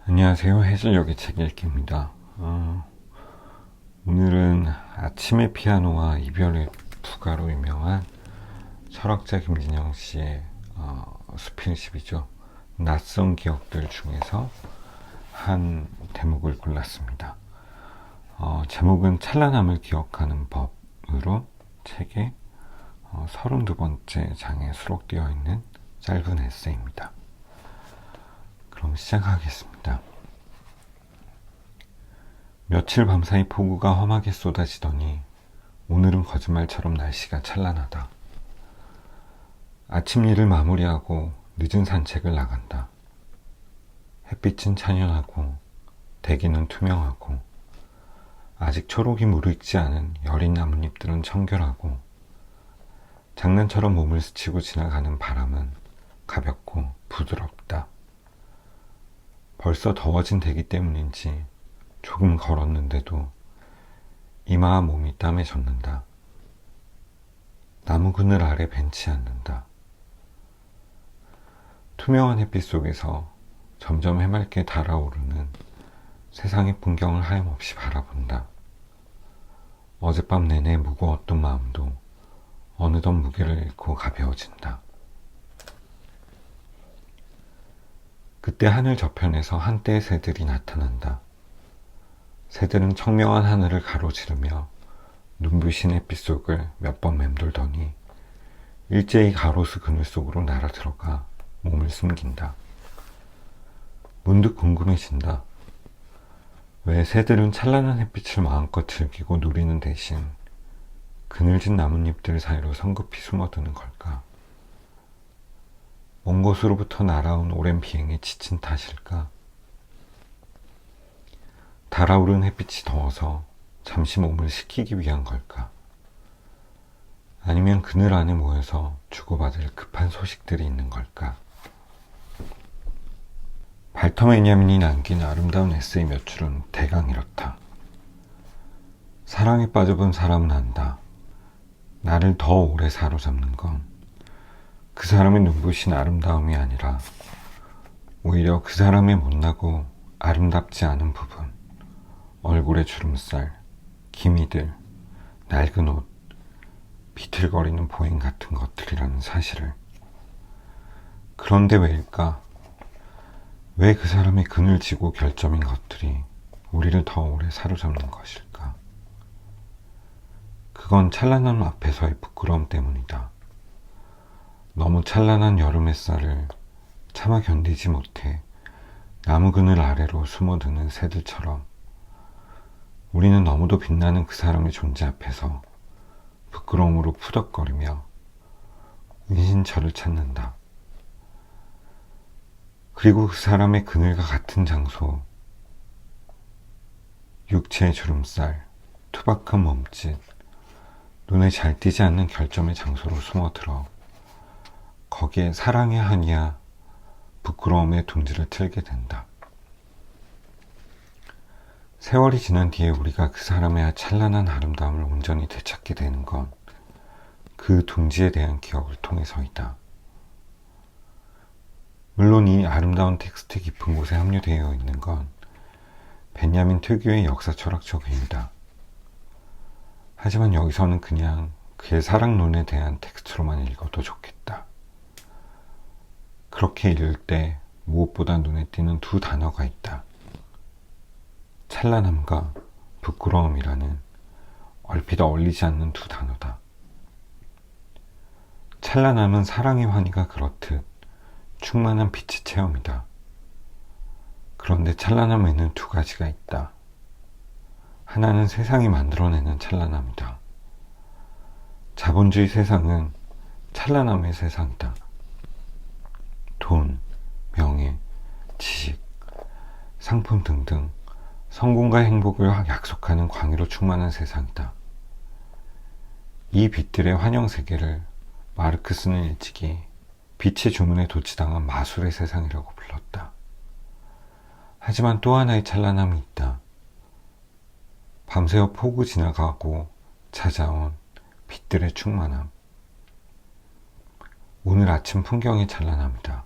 안녕하세요. 해질녘의 책 읽기입니다. 오늘은 아침의 피아노와 이별의 부가로 유명한 철학자 김진영 씨의 수필집이죠. 낯선 기억들 중에서 한 대목을 골랐습니다. 제목은 찬란함을 기억하는 법으로 책의 32번째 장에 수록되어 있는 짧은 에세이입니다. 그럼 시작하겠습니다. 며칠 밤사이 폭우가 험하게 쏟아지더니 오늘은 거짓말처럼 날씨가 찬란하다. 아침 일을 마무리하고 늦은 산책을 나간다. 햇빛은 찬연하고 대기는 투명하고 아직 초록이 무르익지 않은 여린 나뭇잎들은 청결하고 장난처럼 몸을 스치고 지나가는 바람은 가볍고 부드럽다. 벌써 더워진 대기 때문인지 조금 걸었는데도 이마와 몸이 땀에 젖는다. 나무 그늘 아래 벤치 앉는다. 투명한 햇빛 속에서 점점 해맑게 달아오르는 세상의 풍경을 하염없이 바라본다. 어젯밤 내내 무거웠던 마음도 어느덧 무게를 잃고 가벼워진다. 그때 하늘 저편에서 한때의 새들이 나타난다. 새들은 청명한 하늘을 가로지르며 눈부신 햇빛 속을 몇 번 맴돌더니 일제히 가로수 그늘 속으로 날아 들어가 몸을 숨긴다. 문득 궁금해진다. 왜 새들은 찬란한 햇빛을 마음껏 즐기고 누리는 대신 그늘진 나뭇잎들 사이로 성급히 숨어드는 걸까? 먼 곳으로부터 날아온 오랜 비행에 지친 탓일까? 달아오른 햇빛이 더워서 잠시 몸을 식히기 위한 걸까? 아니면 그늘 안에 모여서 주고받을 급한 소식들이 있는 걸까? 발터 베냐민이 남긴 아름다운 에세이 몇 줄은 대강 이렇다. 사랑에 빠져본 사람은 안다. 나를 더 오래 사로잡는 건 그 사람의 눈부신 아름다움이 아니라 오히려 그 사람의 못나고 아름답지 않은 부분, 얼굴의 주름살, 기미들, 낡은 옷, 비틀거리는 보행 같은 것들이라는 사실을. 그런데 왜일까? 왜 그 사람의 그늘지고 결점인 것들이 우리를 더 오래 사로잡는 것일까? 그건 찬란함 앞에서의 부끄러움 때문이다. 너무 찬란한 여름 햇살을 차마 견디지 못해 나무 그늘 아래로 숨어드는 새들처럼 우리는 너무도 빛나는 그 사람의 존재 앞에서 부끄러움으로 푸덕거리며 은신처를 찾는다. 그리고 그 사람의 그늘과 같은 장소, 육체의 주름살, 투박한 몸짓, 눈에 잘 띄지 않는 결점의 장소로 숨어들어 거기에 사랑의 한이야 부끄러움의 둥지를 틀게 된다. 세월이 지난 뒤에 우리가 그 사람의 찬란한 아름다움을 온전히 되찾게 되는 건 그 둥지에 대한 기억을 통해서이다. 물론 이 아름다운 텍스트 깊은 곳에 함유되어 있는 건 베냐민 특유의 역사 철학적 의미다. 하지만 여기서는 그냥 그의 사랑론에 대한 텍스트로만 읽어도 좋겠다. 그렇게 읽을 때 무엇보다 눈에 띄는 두 단어가 있다. 찬란함과 부끄러움이라는 얼핏 어울리지 않는 두 단어다. 찬란함은 사랑의 환희가 그렇듯 충만한 빛의 체험이다. 그런데 찬란함에는 두 가지가 있다. 하나는 세상이 만들어내는 찬란함이다. 자본주의 세상은 찬란함의 세상이다. 돈, 명예, 지식, 상품 등등 성공과 행복을 약속하는 광의로 충만한 세상이다. 이 빛들의 환영 세계를 마르크스는 일찍이 빛의 주문에 도취당한 마술의 세상이라고 불렀다. 하지만 또 하나의 찬란함이 있다. 밤새워 폭우 지나가고 찾아온 빛들의 충만함. 오늘 아침 풍경이 찬란합니다.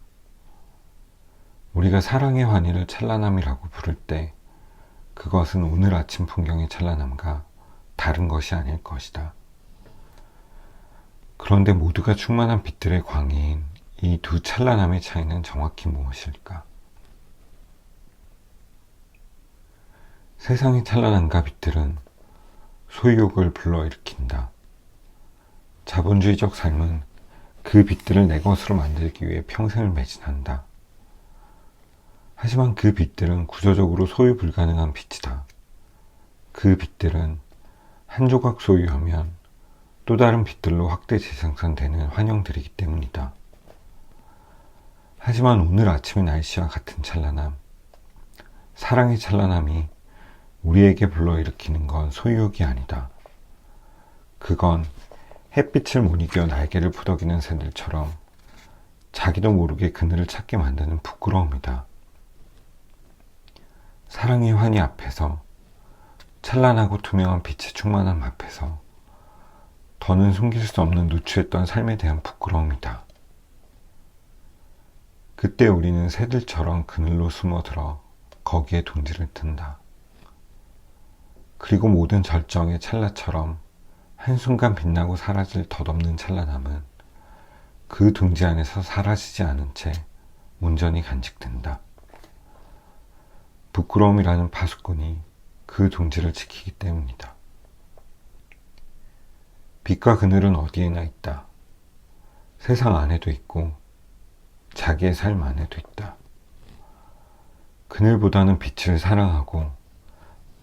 우리가 사랑의 환희를 찬란함이라고 부를 때 그것은 오늘 아침 풍경의 찬란함과 다른 것이 아닐 것이다. 그런데 모두가 충만한 빛들의 광해인 이 두 찬란함의 차이는 정확히 무엇일까? 세상의 찬란함과 빛들은 소유욕을 불러일으킨다. 자본주의적 삶은 그 빛들을 내 것으로 만들기 위해 평생을 매진한다. 하지만 그 빛들은 구조적으로 소유 불가능한 빛이다. 그 빛들은 한 조각 소유하면 또 다른 빛들로 확대 재생산되는 환영들이기 때문이다. 하지만 오늘 아침의 날씨와 같은 찬란함, 사랑의 찬란함이 우리에게 불러일으키는 건 소유욕이 아니다. 그건 햇빛을 못 이겨 날개를 푸덕이는 새들처럼 자기도 모르게 그늘을 찾게 만드는 부끄러움이다. 사랑의 환희 앞에서, 찬란하고 투명한 빛의 충만함 앞에서 더는 숨길 수 없는 누추했던 삶에 대한 부끄러움이다. 그때 우리는 새들처럼 그늘로 숨어들어 거기에 둥지를 튼다. 그리고 모든 절정의 찰나처럼 한순간 빛나고 사라질 덧없는 찬란함은 그 둥지 안에서 사라지지 않은 채 온전히 간직된다. 부끄러움이라는 파수꾼이 그 둥지를 지키기 때문이다. 빛과 그늘은 어디에나 있다. 세상 안에도 있고 자기의 삶 안에도 있다. 그늘보다는 빛을 사랑하고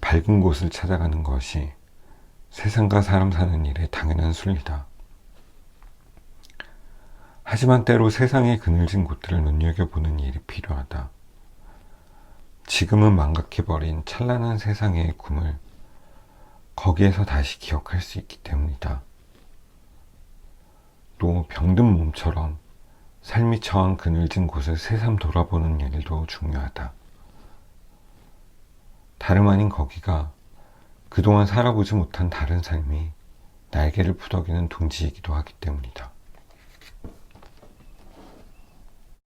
밝은 곳을 찾아가는 것이 세상과 사람 사는 일의 당연한 순리다. 하지만 때로 세상의 그늘진 곳들을 눈여겨보는 일이 필요하다. 지금은 망각해버린 찬란한 세상의 꿈을 거기에서 다시 기억할 수 있기 때문이다. 또 병든 몸처럼 삶이 처한 그늘진 곳을 새삼 돌아보는 일도 중요하다. 다름 아닌 거기가 그동안 살아보지 못한 다른 삶이 날개를 푸덕이는 둥지이기도 하기 때문이다.